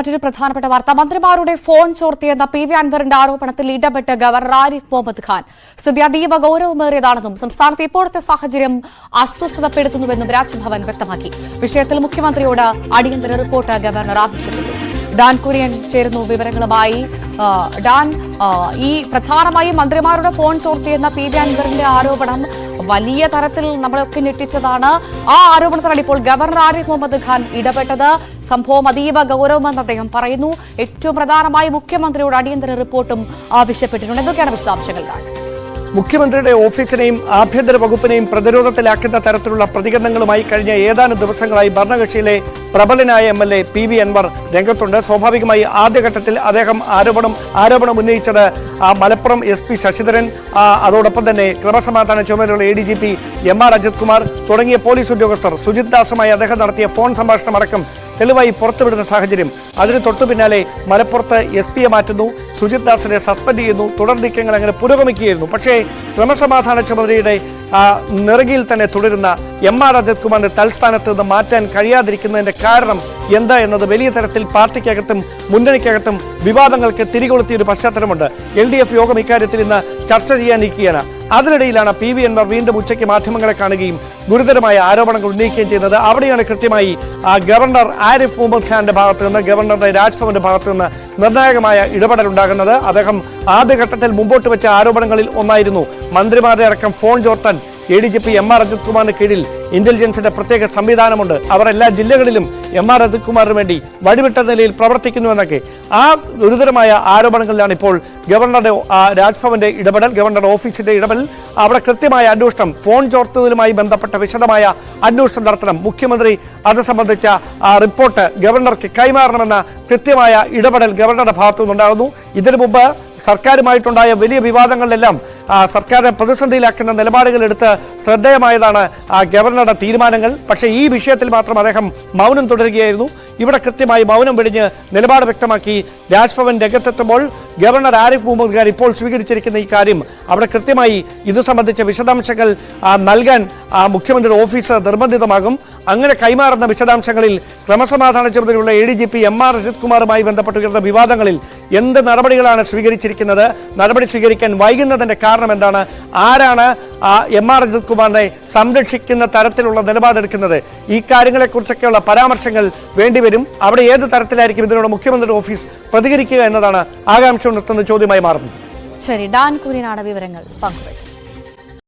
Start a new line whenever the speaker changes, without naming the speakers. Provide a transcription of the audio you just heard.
മറ്റൊരു പ്രധാനപ്പെട്ട വാർത്ത, മന്ത്രിമാരുടെ ഫോൺ ചോർത്തിയെന്ന പി വി അൻവറിന്റെ ആരോപണത്തിൽ ഇടപെട്ട് ഗവർണർ ആരിഫ് മുഹമ്മദ് ഖാൻ സ്ഥിതി അതീവ ഗൌരവമേറിയതാണെന്നും സംസ്ഥാനത്തെ ഇപ്പോഴത്തെ സാഹചര്യം അസ്വസ്ഥതപ്പെടുത്തുന്നുവെന്നും രാജ്ഭവൻ വ്യക്തമാക്കി. വിഷയത്തിൽ മുഖ്യമന്ത്രിയോട് അടിയന്തര റിപ്പോർട്ട് ഗവർണർ ആവശ്യപ്പെട്ടു. ഡാൻ കുര്യൻ ചേരുന്നു വിവരങ്ങളുമായി. ഡാൻ, ഈ പ്രധാനമായും മന്ത്രിമാരുടെ ഫോൺ ചോർത്തിയെന്ന പി വി അൻവറിന്റെ ആരോപണം വലിയ തരത്തിൽ നമ്മളെയൊക്കെ ഞെട്ടിച്ചതാണ്. ആ ആരോപണത്തിലാണ് ഇപ്പോൾ ഗവർണർ ആരിഫ് മുഹമ്മദ് ഖാൻ ഇടപെട്ടത്. സംഭവം അതീവ ഗൌരവമെന്ന് അദ്ദേഹം പറയുന്നു. ഏറ്റവും പ്രധാനമായി മുഖ്യമന്ത്രിയോട് അടിയന്തര റിപ്പോർട്ടും ആവശ്യപ്പെട്ടിട്ടുണ്ട്. എന്തൊക്കെയാണ് വിശദാംശങ്ങൾ?
മുഖ്യമന്ത്രിയുടെ ഓഫീസിനെയും ആഭ്യന്തര വകുപ്പിനെയും പ്രതിരോധത്തിലാക്കുന്ന തരത്തിലുള്ള പ്രതികരണങ്ങളുമായി കഴിഞ്ഞ ഏതാനും ദിവസങ്ങളായി ഭരണകക്ഷിയിലെ പ്രബലനായ MLA പി വി അൻവർ രംഗത്തുണ്ട്. സ്വാഭാവികമായി ആദ്യഘട്ടത്തിൽ അദ്ദേഹം ആരോപണം ഉന്നയിച്ചത് മലപ്പുറം SP ശശിധരൻ, അതോടൊപ്പം തന്നെ ക്രമസമാധാന ചുമതലയുള്ള ADGP MR അജിത് കുമാർ തുടങ്ങിയ പോലീസ് ഉദ്യോഗസ്ഥർ സുജിത് ദാസുമായി അദ്ദേഹം നടത്തിയ ഫോൺ സംഭാഷണം അടക്കം തെളിവായി പുറത്തുവിടുന്ന സാഹചര്യം. അതിന് തൊട്ടു പിന്നാലെ മലപ്പുറത്ത് SP മാറ്റുന്നു, സുജിത് ദാസിനെ സസ്പെൻഡ് ചെയ്യുന്നു. തുടർ നീക്കങ്ങൾ അങ്ങനെ പുരോഗമിക്കുകയായിരുന്നു. പക്ഷേ ക്രമസമാധാന ചുമതലയുടെ നിറകിൽ തന്നെ തുടരുന്ന MR അജിത് കുമാറിന്റെ തൽസ്ഥാനത്ത് നിന്ന് മാറ്റാൻ കഴിയാതിരിക്കുന്നതിന്റെ കാരണം എന്താ എന്നത് വലിയ തരത്തിൽ പാർട്ടിക്കകത്തും മുന്നണിക്കകത്തും വിവാദങ്ങൾക്ക് തിരികൊളുത്തിയ ഒരു പശ്ചാത്തലമുണ്ട്. LDF യോഗം ഇക്കാര്യത്തിൽ ഇന്ന് ചർച്ച ചെയ്യാനിരിക്കുകയാണ്. അതിനിടയിലാണ് പി വി അൻവർ വീണ്ടും ഉച്ചയ്ക്ക് മാധ്യമങ്ങളെ കാണുകയും ഗുരുതരമായ ആരോപണങ്ങൾ ഉന്നയിക്കുകയും ചെയ്യുന്നത്. അവിടെയാണ് കൃത്യമായി ഗവർണർ ആരിഫ് മുഹമ്മദ് ഖാന്റെ ഭാഗത്ത് നിന്ന്, ഗവർണറുടെ രാജ്ഭവന്റെ ഭാഗത്ത് നിന്ന് നിർണായകമായ ഇടപെടൽ ഉണ്ടാകുന്നത്. അദ്ദേഹം ആദ്യഘട്ടത്തിൽ മുമ്പോട്ട് വെച്ച ആരോപണങ്ങളിൽ ഒന്നായിരുന്നു മന്ത്രിമാരുടെ അടക്കം ഫോൺ ചോർത്താൻ ADGP MR അജിത് കുമാറിന് കീഴിൽ ഇന്റലിജൻസിന്റെ പ്രത്യേക സംവിധാനമുണ്ട്, അവർ എല്ലാ ജില്ലകളിലും MR അജിത് കുമാറിന് വേണ്ടി വഴിവിട്ട നിലയിൽ പ്രവർത്തിക്കുന്നുവെന്നൊക്കെ. ആ ഗുരുതരമായ ആരോപണങ്ങളിലാണ് ഇപ്പോൾ ഗവർണറുടെ രാജ്ഭവന്റെ ഇടപെടൽ, ഗവർണറുടെ ഓഫീസിന്റെ ഇടപെടൽ. അവിടെ കൃത്യമായ അന്വേഷണം, ഫോൺ ചോർത്തുന്നതുമായി ബന്ധപ്പെട്ട വിശദമായ അന്വേഷണം നടത്തണം. മുഖ്യമന്ത്രി അത് സംബന്ധിച്ച റിപ്പോർട്ട് ഗവർണർക്ക് കൈമാറണമെന്ന കൃത്യമായ ഇടപെടൽ ഗവർണറുടെ ഭാഗത്തു നിന്നുണ്ടാകുന്നു. ഇതിനു മുമ്പ് സർക്കാരുമായിട്ടുണ്ടായ വലിയ വിവാദങ്ങളിലെല്ലാം സർക്കാരിനെ പ്രതിസന്ധിയിലാക്കുന്ന നിലപാടുകൾ എടുത്ത് ശ്രദ്ധേയമായതാണ് ഗവർണറുടെ തീരുമാനങ്ങൾ. പക്ഷേ ഈ വിഷയത്തിൽ മാത്രം അദ്ദേഹം മൗനം തുടരുകയായിരുന്നു. ഇവിടെ കൃത്യമായി മൗനം വെടിഞ്ഞ് നിലപാട് വ്യക്തമാക്കി രാജ്ഭവൻ രംഗത്തെത്തുമ്പോൾ ഗവർണർ ആരിഫ് മുഹമ്മദ് ഖാൻ ഇപ്പോൾ സ്വീകരിച്ചിരിക്കുന്ന ഈ കാര്യം, അവിടെ കൃത്യമായി ഇത് സംബന്ധിച്ച വിശദാംശങ്ങൾ നൽകാൻ മുഖ്യമന്ത്രിയുടെ ഓഫീസ് നിർബന്ധിതമാകും. അങ്ങനെ കൈമാറുന്ന വിശദാംശങ്ങളിൽ ക്രമസമാധാന ചുമതലയുള്ള ADGP MR അജിത് കുമാറുമായി ബന്ധപ്പെട്ടുള്ള വിവാദങ്ങളിൽ എന്ത് നടപടികളാണ് സ്വീകരിച്ചിരിക്കുന്നത്, നടപടി സ്വീകരിക്കാൻ വൈകുന്നതിന്റെ കാരണം എന്താണ്, ആരാണ് MR അജിത് കുമാറിനെ സംരക്ഷിക്കുന്ന തരത്തിലുള്ള നിലപാടെടുക്കുന്നത്, ഈ കാര്യങ്ങളെക്കുറിച്ചൊക്കെയുള്ള പരാമർശങ്ങൾ വേണ്ടിവരും. അവിടെ ഏത് തരത്തിലായിരിക്കും ഇതിനോട് മുഖ്യമന്ത്രിയുടെ ഓഫീസ് പ്രതികരിക്കുക എന്നതാണ് ആകാംക്ഷ ഉണർത്തുന്ന ചോദ്യമായി മാറുന്നത്.
ശരി, ഡാൻ കുര്യനാണ് വിവരങ്ങൾ പങ്കുവച്ചത്.